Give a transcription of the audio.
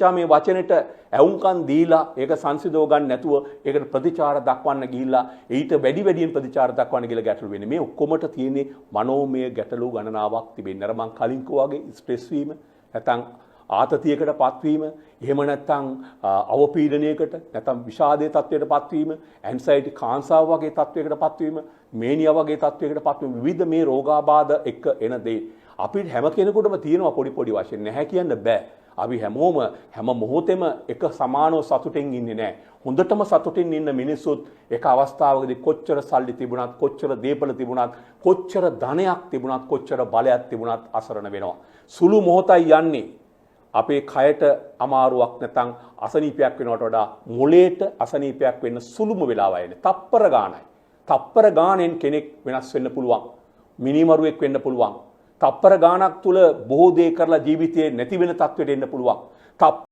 මහත්තයා මේ වචනෙට ඇවුම්කන් දීලා ඒක සංසිඳව ගන්න නැතුව ඒකට ප්‍රතිචාර දක්වන්න ගිහිල්ලා ඊට වැඩියෙන් ප්‍රතිචාර දක්වන්න කියලා ගැටලු වෙන්නේ. මේ ඔක්කොමට තියෙන්නේ මනෝමය ගැටලු ගණනාවක් තිබෙන්නේ. අර මං කලින් කිව්වා වගේ ස්ට්‍රෙස් වීම නැත්නම් ආතතියකට පත්වීම, එහෙම නැත්නම් අවපීඩනයකට නැත්නම් විෂාදයේ තත්වයකට පත්වීම, ඇන්සයිටි කාන්සාව වගේ තත්වයකට පත්වීම, මේනියා වගේ තත්වයකට පත්වීම විවිධ මේ රෝගාබාධ එක්ක එන දේ අපිට හැම කෙනෙකුටම තියෙනවා පොඩි වශයෙන්. නැහැ කියන්න බෑ. අපි හැමෝම හැම මොහොතෙම එක සමානව සතුටින් ඉන්නේ නැහැ. හොඳටම සතුටින් ඉන්න මිනිස්සුත් එක අවස්ථාවකදී කොච්චර සල්ලි තිබුණත්, කොච්චර දේපල තිබුණත්, කොච්චර ධනයක් තිබුණත්, කොච්චර බලයක් තිබුණත් අසරණ වෙනවා. සුළු මොහොතයි යන්නේ. අපේ කයට අමාරුවක් නැත්නම් අසනීපයක් වෙනවට වඩා මොළයට අසනීපයක් වෙන්න සුළුම වෙලාවයි එන්නේ. තප්පර ගානයි. තප්පර ගානෙන් කෙනෙක් වෙනස් වෙන්න පුළුවන්. මිනිමරුවෙක් වෙන්න පුළුවන්. තප්පර ගානක් තුල බොහෝ දේ කරලා ජීවිතේ නැති වෙන තත්ත්වයට එන්න පුළුවන්.